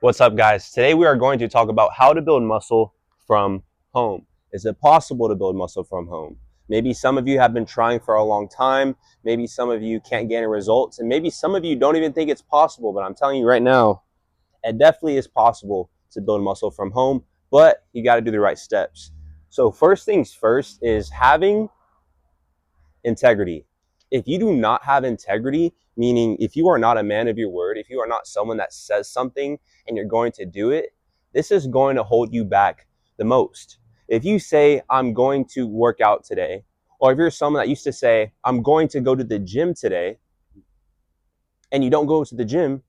What's up, guys? Today we are going to talk about how to build muscle from home. Is it possible to build muscle from home? Maybe some of you have been trying for a long time. Maybe some of you can't get any results. And maybe some of you don't even think it's possible. But I'm telling you right now, it definitely is possible to build muscle from home, but you got to do the right steps. So, first things first is having integrity. If you do not have integrity, meaning if you are not a man of your word, if you are not someone that says something and you're going to do it, this is going to hold you back the most. If you say, I'm going to work out today, or if you're someone that used to say, I'm going to go to the gym today, and you don't go to the gym,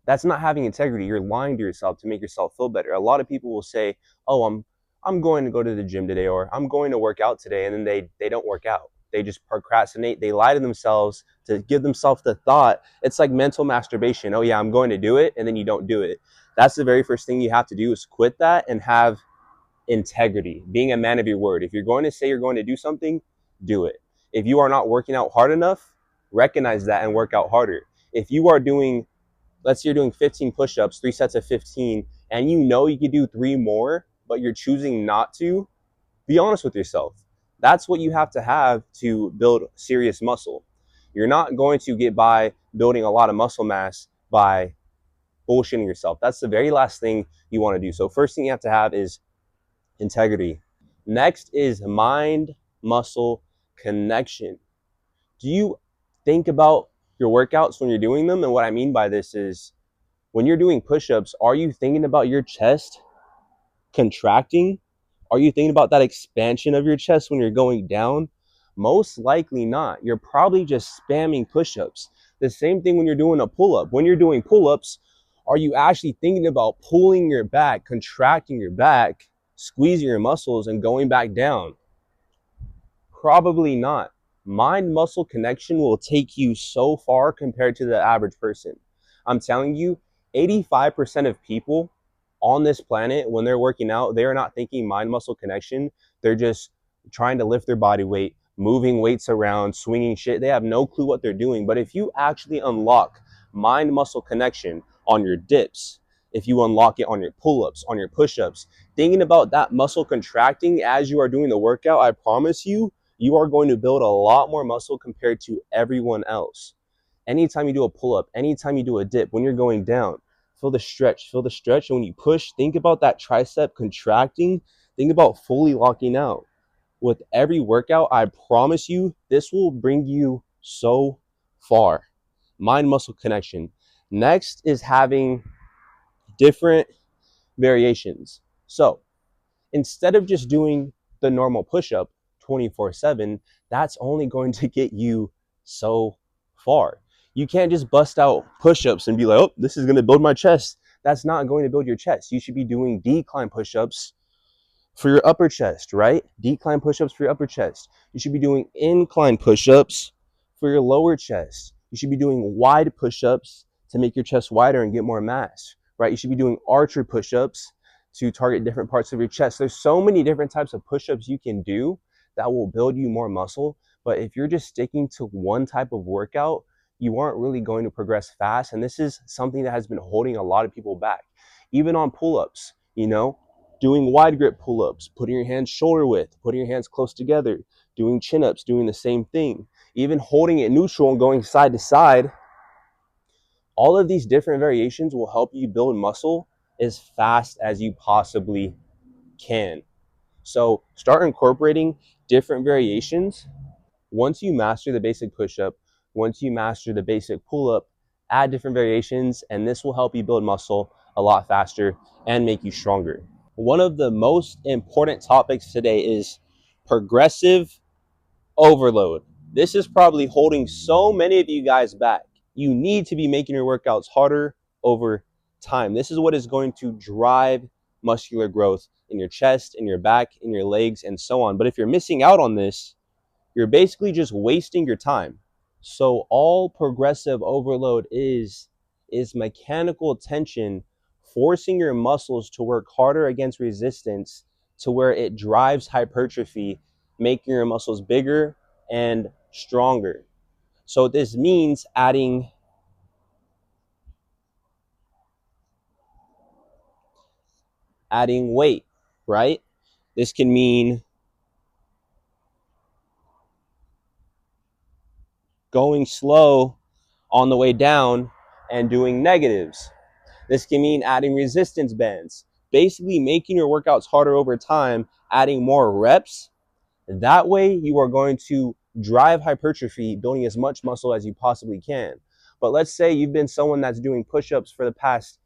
that's not having integrity. You're lying to yourself to make yourself feel better. A lot of people will say, "Oh, I'm going to go to the gym today," or "I'm going to work out today," and then they don't work out. They just procrastinate. They lie to themselves to give themselves the thought. It's like mental masturbation. Oh yeah, I'm going to do it, and then you don't do it. That's the very first thing you have to do is quit that and have integrity, being a man of your word. If you're going to say you're going to do something, do it. If you are not working out hard enough, recognize that and work out harder. If you are doing, let's say you're doing 15 push-ups, 3 sets of 15, and you know you could do 3 more, but you're choosing not to, be honest with yourself. That's what you have to build serious muscle. You're not going to get by building a lot of muscle mass by bullshitting yourself. That's the very last thing you want to do. So first thing you have to have is integrity. Next is mind muscle connection. Do you think about your workouts when you're doing them? And what I mean by this is when you're doing push-ups, are you thinking about your chest contracting? Are you thinking about that expansion of your chest when you're going down? Most likely not. You're probably just spamming push-ups. The same thing when you're doing a pull-up. When you're doing pull-ups, are you actually thinking about pulling your back, contracting your back, squeezing your muscles, and going back down? Probably not. Mind muscle connection will take you so far compared to the average person. I'm telling you, 85% of people on this planet, when they're working out, they're not thinking mind muscle connection. They're just trying to lift their body weight, moving weights around, swinging shit. They have no clue what they're doing. But if you actually unlock mind muscle connection on your dips, if you unlock it on your pull ups, on your push ups, thinking about that muscle contracting as you are doing the workout, I promise you are going to build a lot more muscle compared to everyone else. Anytime you do a pull up, anytime you do a dip, when you're going down, feel the stretch, feel the stretch. And when you push, think about that tricep contracting, think about fully locking out. With every workout, I promise you, this will bring you so far. Mind muscle connection. Next is having different variations. So instead of just doing the normal push up 24/7, that's only going to get you so far. You can't just bust out push ups and be like, oh, this is going to build my chest. That's not going to build your chest. You should be doing decline push ups for your upper chest, right? Decline push ups for your upper chest. You should be doing incline push ups for your lower chest. You should be doing wide push ups to make your chest wider and get more mass, right? You should be doing archer push ups to target different parts of your chest. There's so many different types of push ups you can do that will build you more muscle. But if you're just sticking to one type of workout, you aren't really going to progress fast. And this is something that has been holding a lot of people back. Even on pull ups, doing wide grip pull-ups, putting your hands shoulder width, putting your hands close together, doing chin-ups, doing the same thing, even holding it neutral and going side to side. All of these different variations will help you build muscle as fast as you possibly can. So start incorporating different variations. Once you master the basic push-up, once you master the basic pull-up, add different variations, and this will help you build muscle a lot faster and make you stronger. One of the most important topics today is progressive overload. This is probably holding so many of you guys back. You need to be making your workouts harder over time. This is what is going to drive muscular growth in your chest, in your back, in your legs, and so on. But if you're missing out on this, you're basically just wasting your time. So all progressive overload is mechanical tension forcing your muscles to work harder against resistance to where it drives hypertrophy, making your muscles bigger and stronger. So this means adding adding weight, right? This can mean going slow on the way down and doing negatives. This can mean adding resistance bands, basically making your workouts harder over time, adding more reps. That way you are going to drive hypertrophy, building as much muscle as you possibly can. But let's say you've been someone that's doing push-ups for the past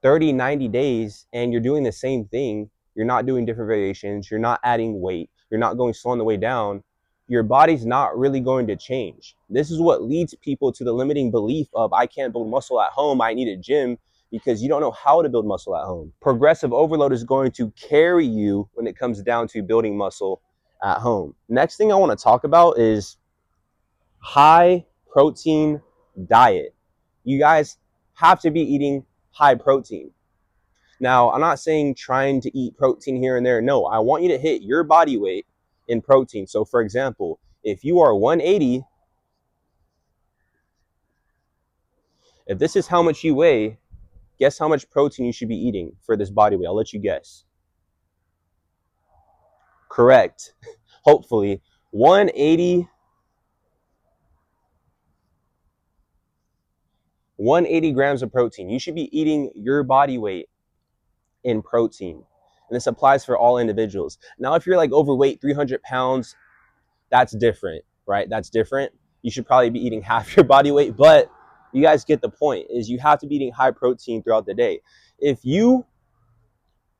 30, 90 days and you're doing the same thing. You're not doing different variations. You're not adding weight. You're not going slow on the way down. Your body's not really going to change. This is what leads people to the limiting belief of, I can't build muscle at home. I need a gym, because you don't know how to build muscle at home. Progressive overload is going to carry you when it comes down to building muscle at home. Next thing I want to talk about is high protein diet. You guys have to be eating high protein. Now, I'm not saying trying to eat protein here and there. No, I want you to hit your body weight in protein. So for example, if you are 180, if this is how much you weigh, guess how much protein you should be eating for this body weight. I'll let you guess. Correct. Hopefully, 180 grams of protein. You should be eating your body weight in protein. And this applies for all individuals. Now, if you're like overweight, 300 pounds, that's different, right? That's different. You should probably be eating half your body weight, but you guys get the point, is you have to be eating high protein throughout the day. If you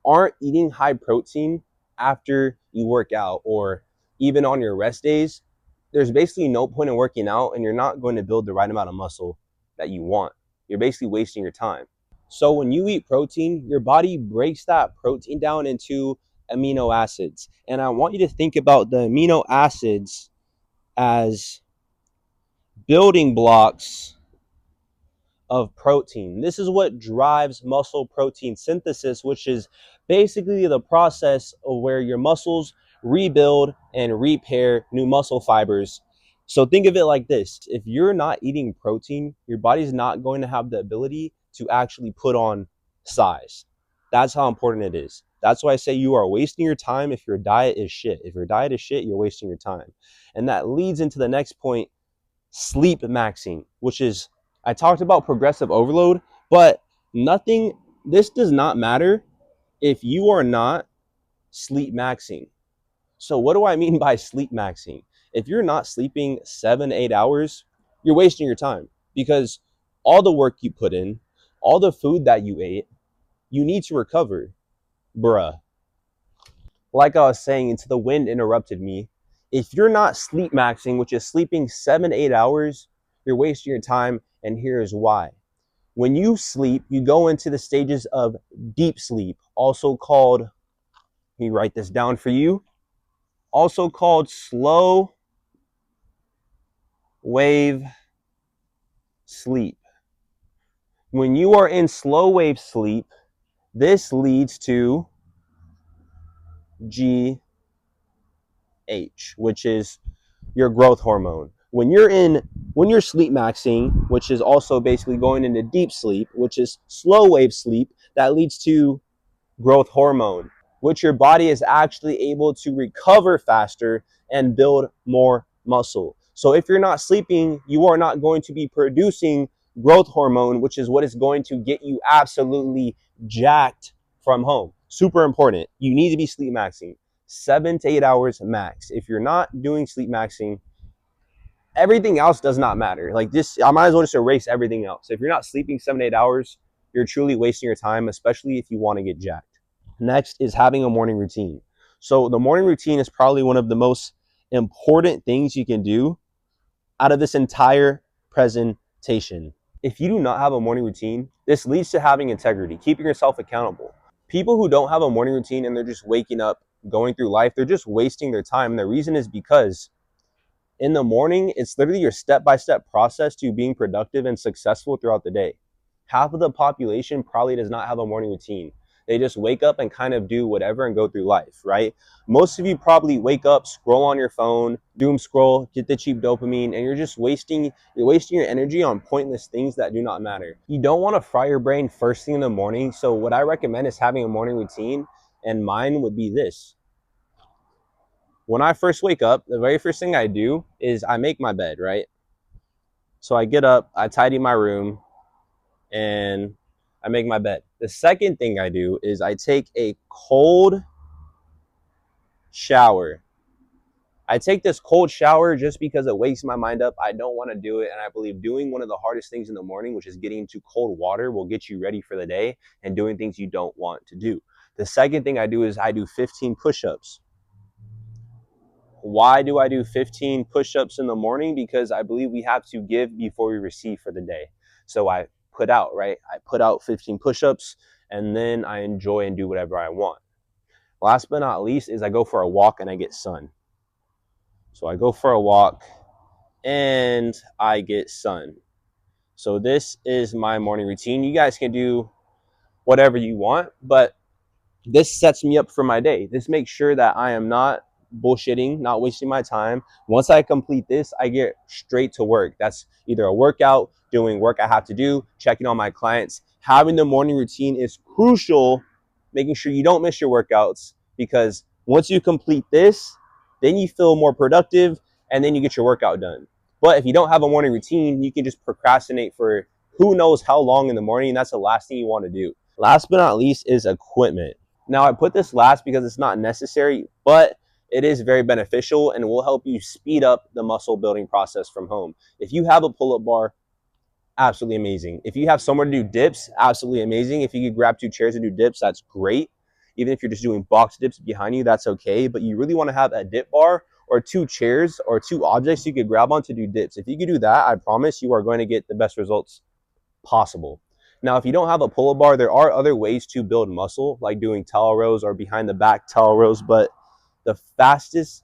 aren't eating high protein after you work out or even on your rest days, there's basically no point in working out, and you're not going to build the right amount of muscle that you want. You're basically wasting your time. So when you eat protein, your body breaks that protein down into amino acids. And I want you to think about the amino acids as building blocks of protein. This is what drives muscle protein synthesis, which is basically the process of where your muscles rebuild and repair new muscle fibers. So think of it like this. If you're not eating protein, your body's not going to have the ability to actually put on size. That's how important it is. That's why I say you are wasting your time if your diet is shit. If your diet is shit, you're wasting your time. And that leads into the next point, sleep maxing, which is, I talked about progressive overload, but this does not matter if you are not sleep maxing. So what do I mean by sleep maxing? If you're not sleeping 7-8 hours, you're wasting your time, because all the work you put in, all the food that you ate, you need to recover, bruh. Like I was saying until the wind interrupted me, if you're not sleep maxing, which is sleeping 7-8 hours, you're wasting your time, and here is why. When you sleep, you go into the stages of deep sleep, also called, let me write this down for you, also called slow wave sleep. When you are in slow wave sleep, this leads to GH, which is your growth hormone. When you're sleep maxing, which is also basically going into deep sleep, which is slow wave sleep, that leads to growth hormone, which your body is actually able to recover faster and build more muscle. So if you're not sleeping, you are not going to be producing growth hormone, which is what is going to get you absolutely jacked from home. Super important. You need to be sleep maxing 7 to 8 hours max. If you're not doing sleep maxing, everything else does not matter. Like this, I might as well just erase everything else. If you're not sleeping 7 to 8 hours, you're truly wasting your time, especially if you want to get jacked. Next is having a morning routine. So the morning routine is probably one of the most important things you can do out of this entire presentation. If you do not have a morning routine, this leads to having integrity, keeping yourself accountable. People who don't have a morning routine and they're just waking up, going through life, they're just wasting their time. And the reason is because in the morning, it's literally your step-by-step process to being productive and successful throughout the day. Half of the population probably does not have a morning routine. They just wake up and kind of do whatever and go through life, right? Most of you probably wake up, scroll on your phone, doom scroll, get the cheap dopamine, and you're wasting your energy on pointless things that do not matter. You don't want to fry your brain first thing in the morning. So what I recommend is having a morning routine, and mine would be this. When I first wake up, the very first thing I do is I make my bed, right? So I get up, I tidy my room, and I make my bed. The second thing I do is I take a cold shower. I take this cold shower just because it wakes my mind up. I don't want to do it. And I believe doing one of the hardest things in the morning, which is getting into cold water, will get you ready for the day and doing things you don't want to do. The second thing I do is I do 15 push ups. Why do I do 15 push ups in the morning? Because I believe we have to give before we receive for the day. So I put out, right? I put out 15 push ups and then I enjoy and do whatever I want. Last but not least is I go for a walk and I get sun. So I go for a walk and I get sun. So this is my morning routine. You guys can do whatever you want, but this sets me up for my day. This makes sure that I am not bullshitting, not wasting my time. Once I complete this, I get straight to work. That's either a workout, doing work I have to do, checking on my clients. Having the morning routine is crucial, making sure you don't miss your workouts, because once you complete this, then you feel more productive and then you get your workout done. But if you don't have a morning routine, you can just procrastinate for who knows how long in the morning. And that's the last thing you want to do. Last but not least is equipment. Now, I put this last because it's not necessary, but it is very beneficial and will help you speed up the muscle building process from home. If you have a pull-up bar, absolutely amazing. If you have somewhere to do dips, absolutely amazing. If you could grab 2 chairs and do dips, that's great. Even if you're just doing box dips behind you, that's okay. But you really want to have a dip bar or 2 chairs or 2 objects you could grab on to do dips. If you could do that, I promise you are going to get the best results possible. Now, if you don't have a pull-up bar, there are other ways to build muscle, like doing towel rows or behind the back towel rows. But the fastest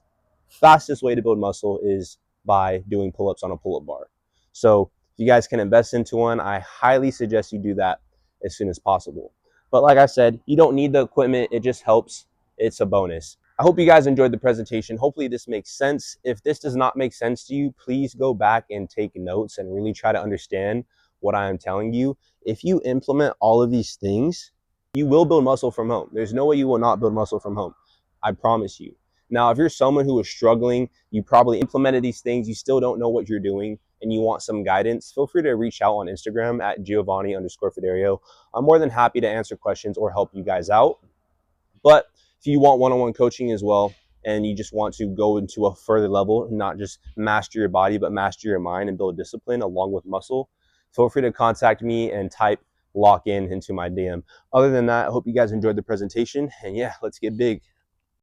way to build muscle is by doing pull-ups on a pull-up bar. So if you guys can invest into one, I highly suggest you do that as soon as possible. But like I said, you don't need the equipment. It just helps. It's a bonus. I hope you guys enjoyed the presentation. Hopefully this makes sense. If this does not make sense to you, please go back and take notes and really try to understand what I am telling you. If you implement all of these things, you will build muscle from home. There's no way you will not build muscle from home. I promise you. Now, if you're someone who is struggling, you probably implemented these things, you still don't know what you're doing, and you want some guidance, feel free to reach out on Instagram at Giovanni_Fiderio. I'm more than happy to answer questions or help you guys out. But if you want one-on-one coaching as well, and you just want to go into a further level, not just master your body, but master your mind and build discipline along with muscle, feel free to contact me and type lock in into my DM. Other than that, I hope you guys enjoyed the presentation. And yeah, let's get big.